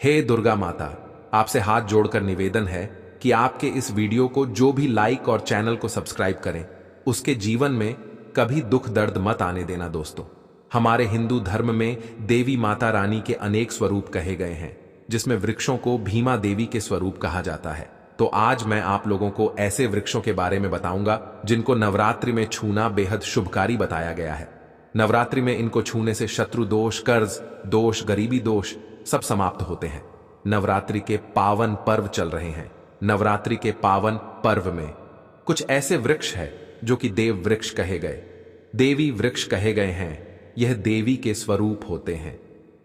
हे दुर्गा माता, आपसे हाथ जोड़कर निवेदन है कि आपके इस वीडियो को जो भी लाइक और चैनल को सब्सक्राइब करें, उसके जीवन में कभी दुख दर्द मत आने देना। दोस्तों, हमारे हिंदू धर्म में देवी माता रानी के अनेक स्वरूप कहे गए हैं, जिसमें वृक्षों को भीमा देवी के स्वरूप कहा जाता है। तो आज मैं आप लोगों को ऐसे वृक्षों के बारे में बताऊंगा जिनको नवरात्रि में छूना बेहद शुभकारी बताया गया है। नवरात्रि में इनको छूने से शत्रु दोष, कर्ज दोष, गरीबी दोष सब समाप्त होते हैं। नवरात्रि के पावन पर्व चल रहे हैं। नवरात्रि के पावन पर्व में कुछ ऐसे वृक्ष है जो कि देव वृक्ष कहे गए, देवी वृक्ष कहे गए हैं। यह देवी के स्वरूप होते हैं,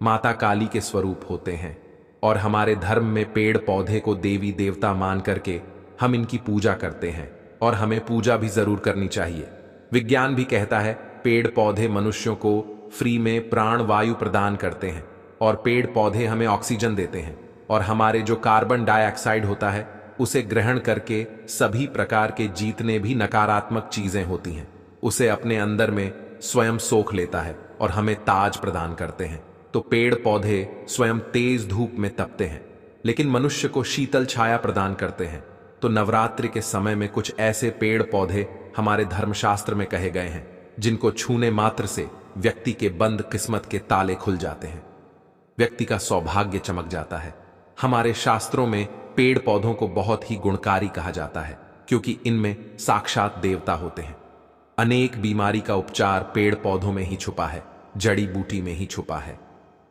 माता काली के स्वरूप होते हैं। और हमारे धर्म में पेड़ पौधे को देवी देवता मान करके हम इनकी पूजा करते हैं, और हमें पूजा भी जरूर करनी चाहिए। विज्ञान भी कहता है पेड़ पौधे मनुष्यों को फ्री में प्राण वायु प्रदान करते हैं, और पेड़ पौधे हमें ऑक्सीजन देते हैं, और हमारे जो कार्बन डाइऑक्साइड होता है उसे ग्रहण करके सभी प्रकार के जितने भी नकारात्मक चीजें होती हैं उसे अपने अंदर में स्वयं सोख लेता है और हमें ताज प्रदान करते हैं। तो पेड़ पौधे स्वयं तेज धूप में तपते हैं, लेकिन मनुष्य को शीतल छाया प्रदान करते हैं। तो नवरात्रि के समय में कुछ ऐसे पेड़ पौधे हमारे धर्मशास्त्र में कहे गए हैं जिनको छूने मात्र से व्यक्ति के बंद किस्मत के ताले खुल जाते हैं, व्यक्ति का सौभाग्य चमक जाता है। हमारे शास्त्रों में पेड़ पौधों को बहुत ही गुणकारी कहा जाता है, क्योंकि इनमें साक्षात देवता होते हैं। अनेक बीमारी का उपचार पेड़ पौधों में ही छुपा है, जड़ी बूटी में ही छुपा है।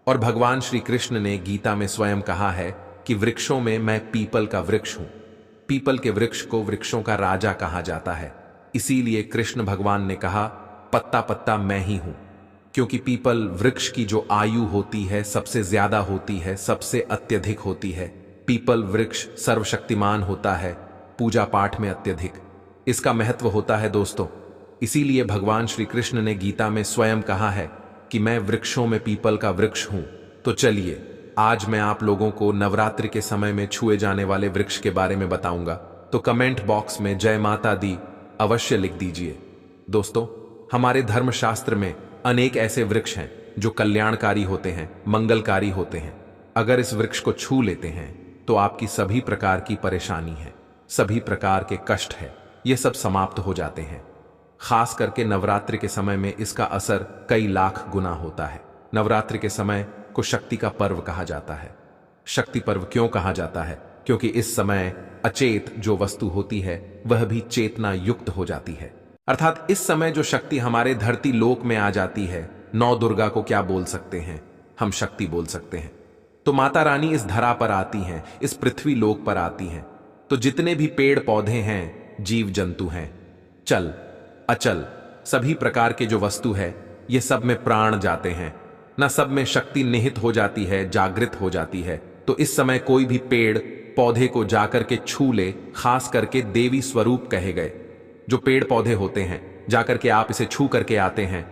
और भगवान श्री कृष्ण ने गीता में स्वयं कहा है कि वृक्षों में मैं पीपल का वृक्ष हूं। पीपल के वृक्ष को वृक्षों का राजा कहा जाता है। इसीलिए कृष्ण भगवान ने कहा पत्ता पत्ता मैं ही हूं, क्योंकि पीपल वृक्ष की जो आयु होती है सबसे ज्यादा होती है, सबसे अत्यधिक होती है। पीपल वृक्ष सर्वशक्तिमान होता है, पूजा पाठ में अत्यधिक इसका महत्व होता है दोस्तों। इसीलिए भगवान श्री कृष्ण ने गीता में स्वयं कहा है कि मैं वृक्षों में पीपल का वृक्ष हूं। तो चलिए आज मैं आप लोगों को नवरात्रि के समय में छुए जाने वाले वृक्ष के बारे में बताऊंगा। तो कमेंट बॉक्स में जय माता दी अवश्य लिख दीजिए। दोस्तों, हमारे धर्मशास्त्र में अनेक ऐसे वृक्ष हैं जो कल्याणकारी होते हैं, मंगलकारी होते हैं। अगर इस वृक्ष को छू लेते हैं तो आपकी सभी प्रकार की परेशानी है, सभी प्रकार के कष्ट है, ये सब समाप्त हो जाते हैं। खास करके नवरात्रि के समय में इसका असर कई लाख गुना होता है। नवरात्रि के समय को शक्ति का पर्व कहा जाता है। शक्ति पर्व क्यों कहा जाता है? क्योंकि इस समय अचेत जो वस्तु होती है वह भी चेतना युक्त हो जाती है। अर्थात इस समय जो शक्ति हमारे धरती लोक में आ जाती है, नौ दुर्गा को क्या बोल सकते हैं, हम शक्ति बोल सकते हैं। तो माता रानी इस धरा पर आती हैं, इस पृथ्वी लोक पर आती हैं। तो जितने भी पेड़ पौधे हैं, जीव जंतु हैं, चल अचल सभी प्रकार के जो वस्तु है, ये सब में प्राण जाते हैं, न सब में शक्ति निहित हो जाती है, जागृत हो जाती है। तो इस समय कोई भी पेड़ पौधे को जाकर के छू ले, खास करके देवी स्वरूप कहे गए जो पेड़ पौधे होते हैं, जाकर के आप इसे छू करके आते हैं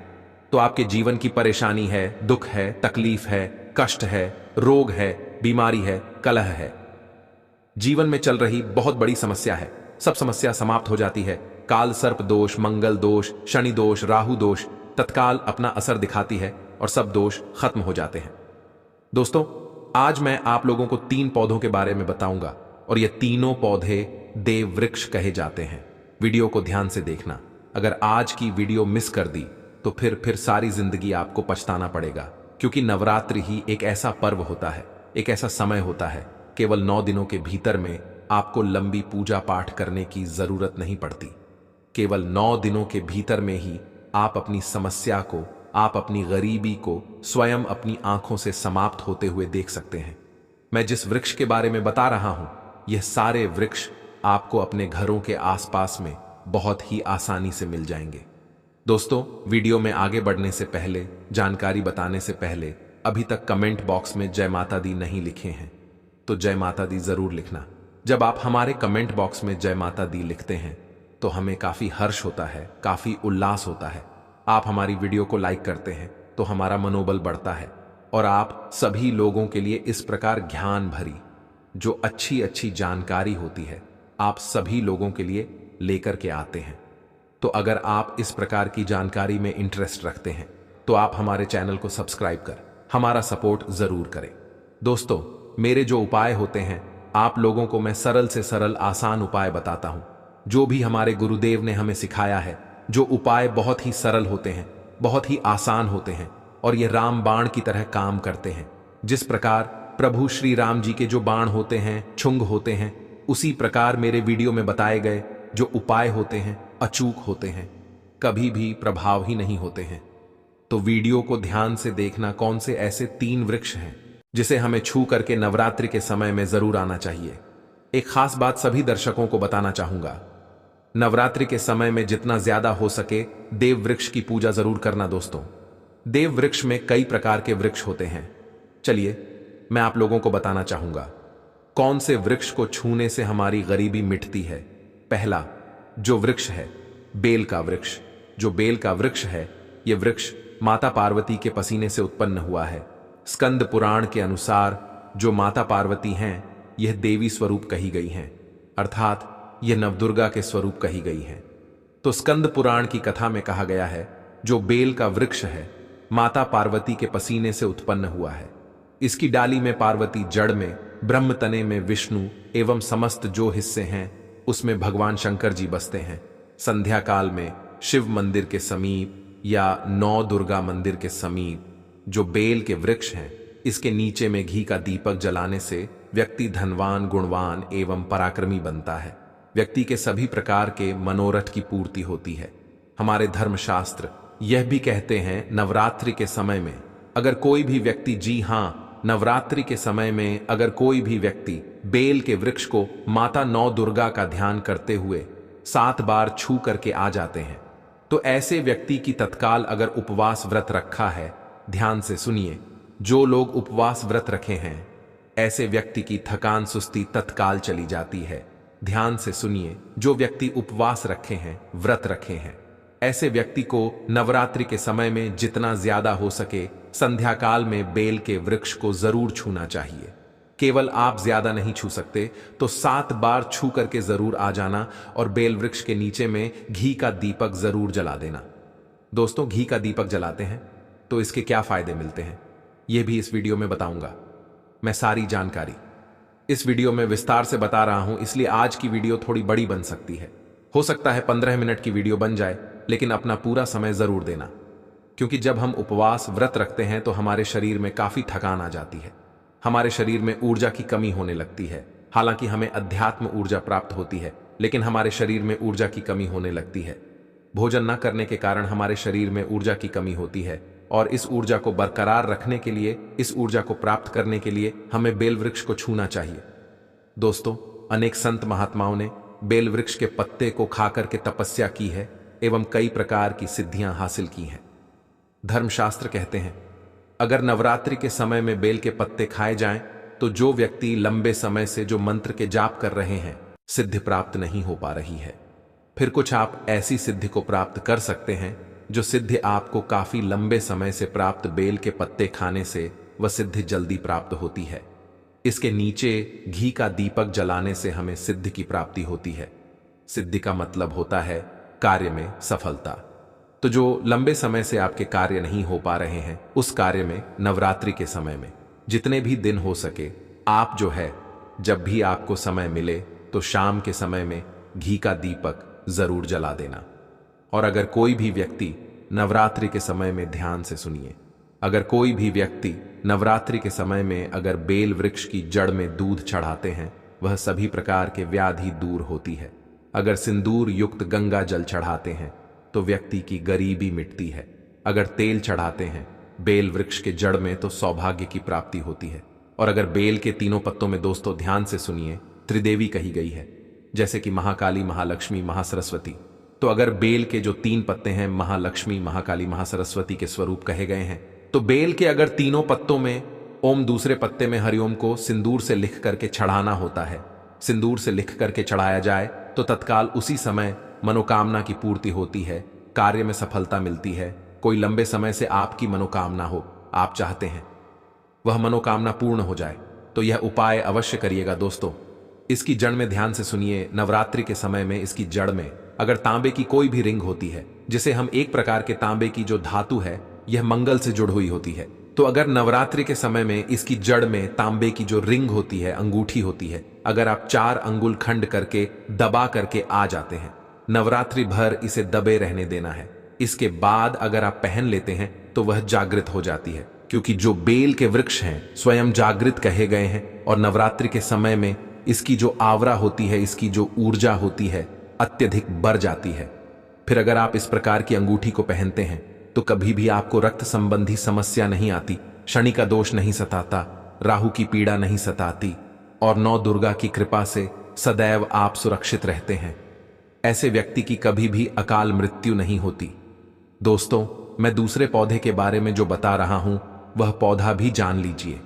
तो आपके जीवन की परेशानी है, दुख है, तकलीफ है, कष्ट है, रोग है, बीमारी है, कलह है, जीवन में चल रही बहुत बड़ी समस्या है, सब समस्या समाप्त हो जाती है। काल सर्प दोष, मंगल दोष, शनि दोष, राहु दोष तत्काल अपना असर दिखाती है और सब दोष खत्म हो जाते हैं। दोस्तों, आज मैं आप लोगों को 3 पौधों के बारे में बताऊंगा, और ये तीनों पौधे देव वृक्ष कहे जाते हैं। वीडियो को ध्यान से देखना। अगर आज की वीडियो मिस कर दी तो फिर सारी जिंदगी आपको पछताना पड़ेगा, क्योंकि नवरात्रि ही एक ऐसा पर्व होता है, एक ऐसा समय होता है, केवल 9 दिनों के भीतर में आपको लंबी पूजा पाठ करने की जरूरत नहीं पड़ती। केवल 9 दिनों के भीतर में ही आप अपनी समस्या को, आप अपनी गरीबी को स्वयं अपनी आंखों से समाप्त होते हुए देख सकते हैं। मैं जिस वृक्ष के बारे में बता रहा हूं, यह सारे वृक्ष आपको अपने घरों के आसपास में बहुत ही आसानी से मिल जाएंगे। दोस्तों, वीडियो में आगे बढ़ने से पहले, जानकारी बताने से पहले, अभी तक कमेंट बॉक्स में जय माता दी नहीं लिखे हैं तो जय माता दी जरूर लिखना। जब आप हमारे कमेंट बॉक्स में जय माता दी लिखते हैं तो हमें काफी हर्ष होता है, काफी उल्लास होता है। आप हमारी वीडियो को लाइक करते हैं तो हमारा मनोबल बढ़ता है, और आप सभी लोगों के लिए इस प्रकार ज्ञान भरी जो अच्छी अच्छी जानकारी होती है आप सभी लोगों के लिए लेकर के आते हैं। तो अगर आप इस प्रकार की जानकारी में इंटरेस्ट रखते हैं तो आप हमारे चैनल को सब्सक्राइब कर हमारा सपोर्ट जरूर करें। दोस्तों, मेरे जो उपाय होते हैं आप लोगों को मैं सरल से सरल आसान उपाय बताता हूं। जो भी हमारे गुरुदेव ने हमें सिखाया है, जो उपाय बहुत ही सरल होते हैं, बहुत ही आसान होते हैं और ये राम बाण की तरह काम करते हैं। जिस प्रकार प्रभु श्री राम जी के जो बाण होते हैं छुंग होते हैं, उसी प्रकार मेरे वीडियो में बताए गए जो उपाय होते हैं अचूक होते हैं, कभी भी प्रभाव ही नहीं होते हैं। तो वीडियो को ध्यान से देखना। कौन से ऐसे 3 वृक्ष हैं जिसे हमें छू करके नवरात्रि के समय में जरूर आना चाहिए। एक खास बात सभी दर्शकों को बताना चाहूंगा, नवरात्रि के समय में जितना ज्यादा हो सके देव वृक्ष की पूजा जरूर करना दोस्तों। देव वृक्ष में कई प्रकार के वृक्ष होते हैं। चलिए मैं आप लोगों को बताना चाहूंगा कौन से वृक्ष को छूने से हमारी गरीबी मिटती है। पहला जो वृक्ष है बेल का वृक्ष। जो बेल का वृक्ष है यह वृक्ष माता पार्वती के पसीने से उत्पन्न हुआ है। स्कंद पुराण के अनुसार जो माता पार्वती हैं यह देवी स्वरूप कही गई हैं, अर्थात यह नवदुर्गा के स्वरूप कही गई हैं। तो स्कंद पुराण की कथा में कहा गया है जो बेल का वृक्ष है माता पार्वती के पसीने से उत्पन्न हुआ है। इसकी डाली में पार्वती, जड़ में ब्रह्म, तने में विष्णु एवं समस्त जो हिस्से हैं उसमें भगवान शंकर जी बसते हैं। संध्या काल में शिव मंदिर के समीप या नौ दुर्गा मंदिर के समीप जो बेल के वृक्ष हैं, इसके नीचे में घी का दीपक जलाने से व्यक्ति धनवान, गुणवान एवं पराक्रमी बनता है। व्यक्ति के सभी प्रकार के मनोरथ की पूर्ति होती है। हमारे धर्मशास्त्र यह भी कहते हैं नवरात्रि के समय में अगर कोई भी व्यक्ति, जी हां, नवरात्रि के समय में अगर कोई भी व्यक्ति बेल के वृक्ष को माता नौ दुर्गा का ध्यान करते हुए 7 बार छू करके आ जाते हैं तो ऐसे व्यक्ति की तत्काल, अगर उपवास व्रत रखा है, ध्यान से सुनिए, जो लोग उपवास व्रत रखे हैं ऐसे व्यक्ति की थकान सुस्ती तत्काल चली जाती है। ध्यान से सुनिए, जो व्यक्ति उपवास रखे हैं, व्रत रखे हैं, ऐसे व्यक्ति को नवरात्रि के समय में जितना ज्यादा हो सके संध्या काल में बेल के वृक्ष को जरूर छूना चाहिए। केवल आप ज्यादा नहीं छू सकते तो 7 बार छू करके जरूर आ जाना और बेल वृक्ष के नीचे में घी का दीपक जरूर जला देना। दोस्तों, घी का दीपक जलाते हैं तो इसके क्या फायदे मिलते हैं यह भी इस वीडियो में बताऊंगा। मैं सारी जानकारी इस वीडियो में विस्तार से बता रहा हूं, इसलिए आज की वीडियो थोड़ी बड़ी बन सकती है। हो सकता है 15 मिनट की वीडियो बन जाए, लेकिन अपना पूरा समय जरूर देना, क्योंकि जब हम उपवास व्रत रखते हैं तो हमारे शरीर में काफी थकान आ जाती है, हमारे शरीर में ऊर्जा की कमी होने लगती है। हालांकि हमें अध्यात्म ऊर्जा प्राप्त होती है, लेकिन हमारे शरीर में ऊर्जा की कमी होने लगती है। भोजन न करने के कारण हमारे शरीर में ऊर्जा की कमी होती है और इस ऊर्जा को बरकरार रखने के लिए, इस ऊर्जा को प्राप्त करने के लिए हमें बेल वृक्ष को छूना चाहिए। दोस्तों, अनेक संत महात्माओं ने बेल वृक्ष के पत्ते को खाकर के तपस्या की है एवं कई प्रकार की सिद्धियां हासिल की हैं। धर्मशास्त्र कहते हैं अगर नवरात्रि के समय में बेल के पत्ते खाए जाएं तो जो व्यक्ति लंबे समय से जो मंत्र के जाप कर रहे हैं, सिद्धि प्राप्त नहीं हो पा रही है, फिर कुछ आप ऐसी सिद्धि को प्राप्त कर सकते हैं जो सिद्धि आपको काफी लंबे समय से प्राप्त बेल के पत्ते खाने से वह सिद्धि जल्दी प्राप्त होती है। इसके नीचे घी का दीपक जलाने से हमें सिद्धि की प्राप्ति होती है। सिद्धि का मतलब होता है कार्य में सफलता। तो जो लंबे समय से आपके कार्य नहीं हो पा रहे हैं, उस कार्य में नवरात्रि के समय में जितने भी दिन हो सके, आप जो है जब भी आपको समय मिले तो शाम के समय में घी का दीपक जरूर जला देना। और अगर कोई भी व्यक्ति नवरात्रि के समय में, ध्यान से सुनिए, अगर कोई भी व्यक्ति नवरात्रि के समय में अगर बेल वृक्ष की जड़ में दूध चढ़ाते हैं, वह सभी प्रकार के व्याधि दूर होती है। अगर सिंदूर युक्त गंगा जल चढ़ाते हैं तो व्यक्ति की गरीबी मिटती है। अगर तेल चढ़ाते हैं बेल वृक्ष के जड़ में तो सौभाग्य की प्राप्ति होती है। और अगर बेल के तीनों पत्तों में, दोस्तों ध्यान से सुनिए, त्रिदेवी कही गई है, जैसे कि महाकाली, महालक्ष्मी, महासरस्वती। तो अगर बेल के जो 3 पत्ते हैं महालक्ष्मी, महाकाली, महासरस्वती के स्वरूप कहे गए हैं, तो बेल के अगर तीनों पत्तों में ओम, दूसरे पत्ते में हरिओम को सिंदूर से लिख करके चढ़ाना होता है। सिंदूर से लिख करके चढ़ाया जाए तो तत्काल उसी समय मनोकामना की पूर्ति होती है, कार्य में सफलता मिलती है। कोई लंबे समय से आपकी मनोकामना हो, आप चाहते हैं वह मनोकामना पूर्ण हो जाए, तो यह उपाय अवश्य करिएगा दोस्तों। इसकी जड़ में, ध्यान से सुनिए, नवरात्रि के समय में इसकी जड़ में अगर तांबे की कोई भी रिंग होती है, जिसे हम एक प्रकार के तांबे की जो धातु है यह मंगल से जुड़ हुई होती है, तो अगर नवरात्रि के समय में इसकी जड़ में तांबे की जो रिंग होती है, अंगूठी होती है, अगर आप 4 अंगुल खंड करके दबा करके आ जाते हैं, नवरात्रि भर इसे दबे रहने देना है। इसके बाद अगर आप पहन लेते हैं तो वह जागृत हो जाती है, क्योंकि जो बेल के वृक्ष हैं स्वयं जागृत कहे गए हैं और नवरात्रि के समय में इसकी जो आवरा होती है, इसकी जो ऊर्जा होती है अत्यधिक बढ़ जाती है। फिर अगर आप इस प्रकार की अंगूठी को पहनते हैं तो कभी भी आपको रक्त संबंधी समस्या नहीं आती, शनि का दोष नहीं सताता, राहु की पीड़ा नहीं सताती और नौ दुर्गा की कृपा से सदैव आप सुरक्षित रहते हैं। ऐसे व्यक्ति की कभी भी अकाल मृत्यु नहीं होती। दोस्तों, मैं दूसरे पौधे के बारे में जो बता रहा हूं वह पौधा भी जान लीजिए।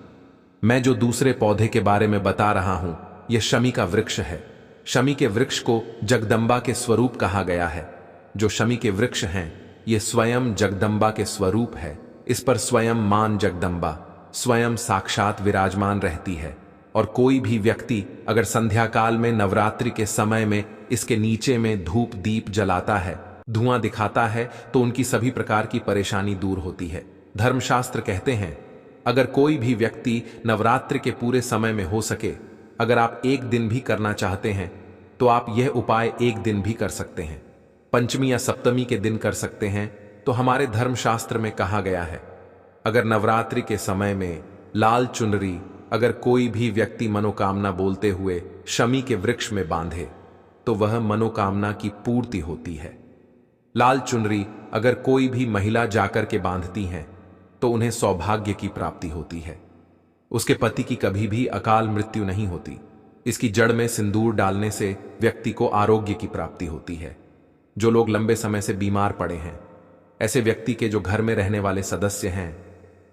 मैं जो दूसरे पौधे के बारे में बता रहा हूं यह शमी का वृक्ष है। शमी के वृक्ष को जगदम्बा के स्वरूप कहा गया है। जो शमी के वृक्ष हैं ये स्वयं जगदम्बा के स्वरूप है। इस पर स्वयं मान जगदम्बा स्वयं साक्षात विराजमान रहती है और कोई भी व्यक्ति अगर संध्या काल में नवरात्रि के समय में इसके नीचे में धूप दीप जलाता है, धुआं दिखाता है, तो उनकी सभी प्रकार की परेशानी दूर होती है। धर्मशास्त्र कहते हैं अगर कोई भी व्यक्ति नवरात्रि के पूरे समय में हो सके, अगर आप एक दिन भी करना चाहते हैं तो आप यह उपाय एक दिन भी कर सकते हैं, पंचमी या सप्तमी के दिन कर सकते हैं। तो हमारे धर्मशास्त्र में कहा गया है अगर नवरात्रि के समय में लाल चुनरी अगर कोई भी व्यक्ति मनोकामना बोलते हुए शमी के वृक्ष में बांधे तो वह मनोकामना की पूर्ति होती है। लाल चुनरी अगर कोई भी महिला जाकर के बांधती हैं तो उन्हें सौभाग्य की प्राप्ति होती है, उसके पति की कभी भी अकाल मृत्यु नहीं होती। इसकी जड़ में सिंदूर डालने से व्यक्ति को आरोग्य की प्राप्ति होती है। जो लोग लंबे समय से बीमार पड़े हैं, ऐसे व्यक्ति के जो घर में रहने वाले सदस्य हैं,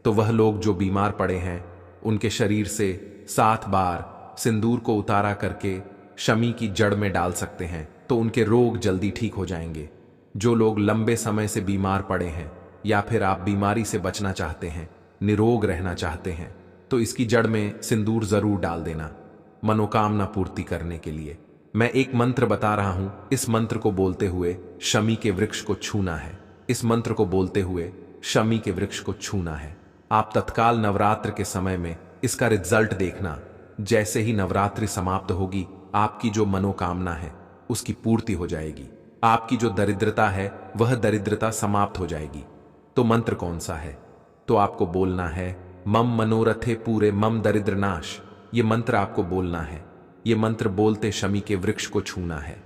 तो वह लोग जो बीमार पड़े हैं उनके शरीर से 7 बार सिंदूर को उतारा करके शमी की जड़ में डाल सकते हैं, तो उनके रोग जल्दी ठीक हो जाएंगे। जो लोग लंबे समय से बीमार पड़े हैं या फिर आप बीमारी से बचना चाहते हैं, निरोग रहना चाहते हैं, तो इसकी जड़ में सिंदूर जरूर डाल देना मनोकामना पूर्ति करने के लिए। मैं एक मंत्र बता रहा हूं, इस मंत्र को बोलते हुए शमी के वृक्ष को छूना है। इस मंत्र को बोलते हुए शमी के वृक्ष को छूना है। आप तत्काल नवरात्र के समय में इसका रिजल्ट देखना। जैसे ही नवरात्रि समाप्त होगी, आपकी जो मनोकामना है उसकी पूर्ति हो जाएगी। आपकी जो दरिद्रता है वह दरिद्रता समाप्त हो जाएगी। तो मंत्र कौन सा है? तो आपको बोलना है मम मनोरथे पूरे मम दरिद्र नाश। ये मंत्र आपको बोलना है। ये मंत्र बोलते शमी के वृक्ष को छूना है।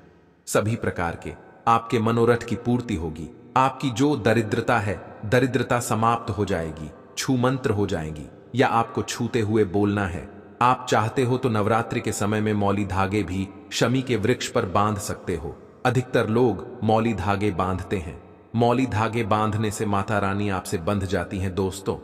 सभी प्रकार के आपके मनोरथ की पूर्ति होगी। आपकी जो दरिद्रता है, दरिद्रता समाप्त हो जाएगी, छू मंत्र हो जाएगी। या आपको छूते हुए बोलना है। आप चाहते हो तो नवरात्रि के समय में मौली धागे भी शमी के वृक्ष पर बांध सकते हो। अधिकतर लोग मौली धागे बांधते हैं। मौली धागे बांधने से माता रानी आपसे बंध जाती हैं। दोस्तों,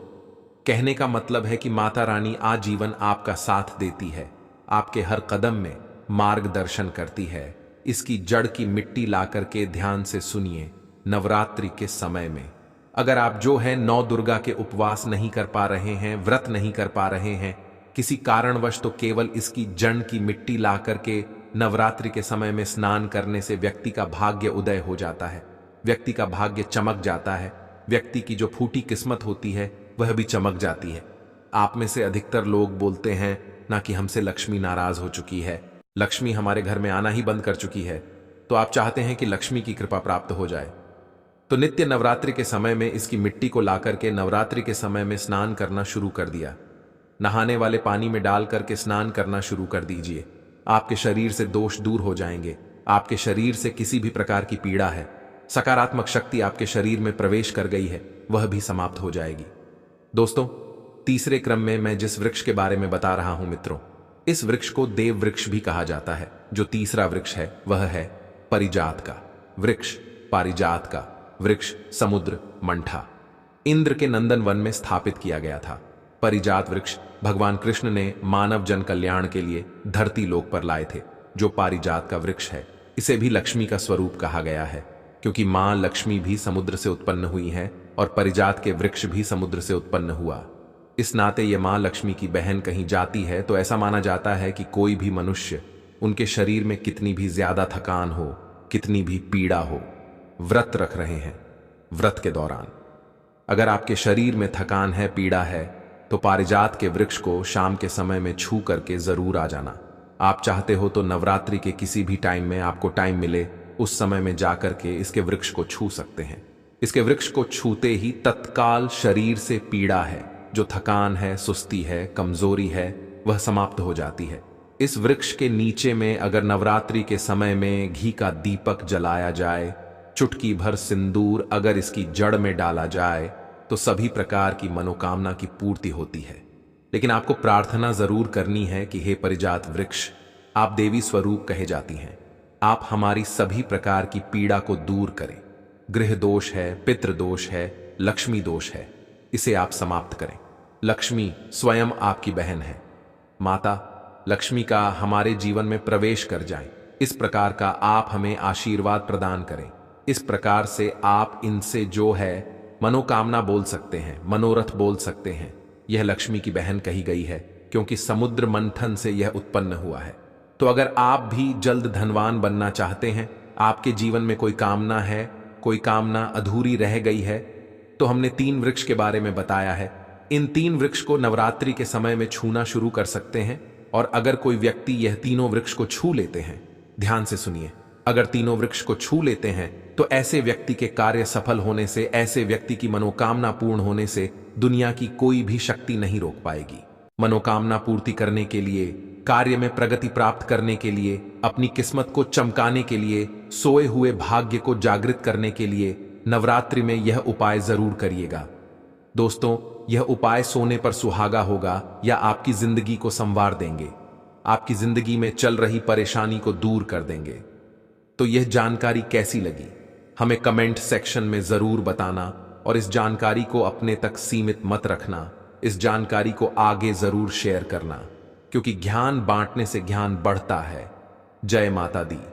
कहने का मतलब है कि माता रानी आजीवन आपका साथ देती है, आपके हर कदम में मार्गदर्शन करती है। इसकी जड़ की मिट्टी ला करके ध्यान से सुनिए। नवरात्रि के समय में अगर आप जो है 9 दुर्गा के उपवास नहीं कर पा रहे हैं, व्रत नहीं कर पा रहे हैं किसी कारणवश, तो केवल इसकी जड़ की मिट्टी ला करके नवरात्रि के समय में स्नान करने से व्यक्ति का भाग्य उदय हो जाता है, व्यक्ति का भाग्य चमक जाता है, व्यक्ति की जो फूटी किस्मत होती है वह भी चमक जाती है। आप में से अधिकतर लोग बोलते हैं ना कि हमसे लक्ष्मी नाराज हो चुकी है, लक्ष्मी हमारे घर में आना ही बंद कर चुकी है। तो आप चाहते हैं कि लक्ष्मी की कृपा प्राप्त हो जाए, तो नित्य नवरात्रि के समय में इसकी मिट्टी को लाकर के नवरात्रि के समय में स्नान करना शुरू कर दिया। नहाने वाले पानी में डाल करके स्नान करना शुरू कर दीजिए। आपके शरीर से दोष दूर हो जाएंगे। आपके शरीर से किसी भी प्रकार की पीड़ा है, सकारात्मक शक्ति आपके शरीर में प्रवेश कर गई है, वह भी समाप्त हो जाएगी। दोस्तों, तीसरे क्रम में मैं जिस वृक्ष के बारे में बता रहा हूं मित्रों, इस वृक्ष को देव वृक्ष भी कहा जाता है। जो तीसरा वृक्ष है वह है पारिजात का वृक्ष। पारिजात का वृक्ष समुद्र मंठा इंद्र के नंदन वन में स्थापित किया गया था। पारिजात वृक्ष भगवान कृष्ण ने मानव जन कल्याण के लिए धरती लोक पर लाए थे। जो पारिजात का वृक्ष है, इसे भी लक्ष्मी का स्वरूप कहा गया है, क्योंकि मां लक्ष्मी भी समुद्र से उत्पन्न हुई है और पारिजात के वृक्ष भी समुद्र से उत्पन्न हुआ। इस नाते ये मां लक्ष्मी की बहन कहीं जाती है तो ऐसा माना जाता है कि कोई भी मनुष्य, उनके शरीर में कितनी भी ज्यादा थकान हो, कितनी भी पीड़ा हो, व्रत रख रहे हैं, व्रत के दौरान अगर आपके शरीर में थकान है, पीड़ा है, तो पारिजात के वृक्ष को शाम के समय में छू करके जरूर आ जाना। आप चाहते हो तो नवरात्रि के किसी भी टाइम में आपको टाइम मिले, उस समय में जाकर के इसके वृक्ष को छू सकते हैं। इसके वृक्ष को छूते ही तत्काल शरीर से पीड़ा है, जो थकान है, सुस्ती है, कमजोरी है, वह समाप्त हो जाती है। इस वृक्ष के नीचे में अगर नवरात्रि के समय में घी का दीपक जलाया जाए, चुटकी भर सिंदूर अगर इसकी जड़ में डाला जाए, तो सभी प्रकार की मनोकामना की पूर्ति होती है। लेकिन आपको प्रार्थना जरूर करनी है कि हे परिजात वृक्ष, आप देवी स्वरूप कहे जाती हैं, आप हमारी सभी प्रकार की पीड़ा को दूर करें। गृह दोष है, पितृ दोष है, लक्ष्मी दोष है, इसे आप समाप्त करें। लक्ष्मी स्वयं आपकी बहन है। माता लक्ष्मी का हमारे जीवन में प्रवेश कर जाए, इस प्रकार का आप हमें आशीर्वाद प्रदान करें। इस प्रकार से आप इनसे जो है मनोकामना बोल सकते हैं, मनोरथ बोल सकते हैं। यह लक्ष्मी की बहन कही गई है क्योंकि समुद्र मंथन से यह उत्पन्न हुआ है। तो अगर आप भी जल्द धनवान बनना चाहते हैं, आपके जीवन में कोई कामना है, कोई कामना अधूरी रह गई है, तो हमने 3 वृक्ष के बारे में बताया है। इन 3 वृक्ष को नवरात्रि के समय में छूना शुरू कर सकते हैं। और अगर कोई व्यक्ति यह तीनों वृक्ष को छू लेते हैं, ध्यान से सुनिए, अगर तीनों वृक्ष को छू लेते हैं तो ऐसे व्यक्ति के कार्य सफल होने से, ऐसे व्यक्ति की मनोकामना पूर्ण होने से दुनिया की कोई भी शक्ति नहीं रोक पाएगी। मनोकामना पूर्ति करने के लिए, कार्य में प्रगति प्राप्त करने के लिए, अपनी किस्मत को चमकाने के लिए, सोए हुए भाग्य को जागृत करने के लिए नवरात्रि में यह उपाय जरूर करिएगा। दोस्तों, यह उपाय सोने पर सुहागा होगा या आपकी जिंदगी को संवार देंगे, आपकी जिंदगी में चल रही परेशानी को दूर कर देंगे। तो यह जानकारी कैसी लगी हमें कमेंट सेक्शन में जरूर बताना, और इस जानकारी को अपने तक सीमित मत रखना। इस जानकारी को आगे जरूर शेयर करना, क्योंकि ज्ञान बांटने से ज्ञान बढ़ता है। जय माता दी।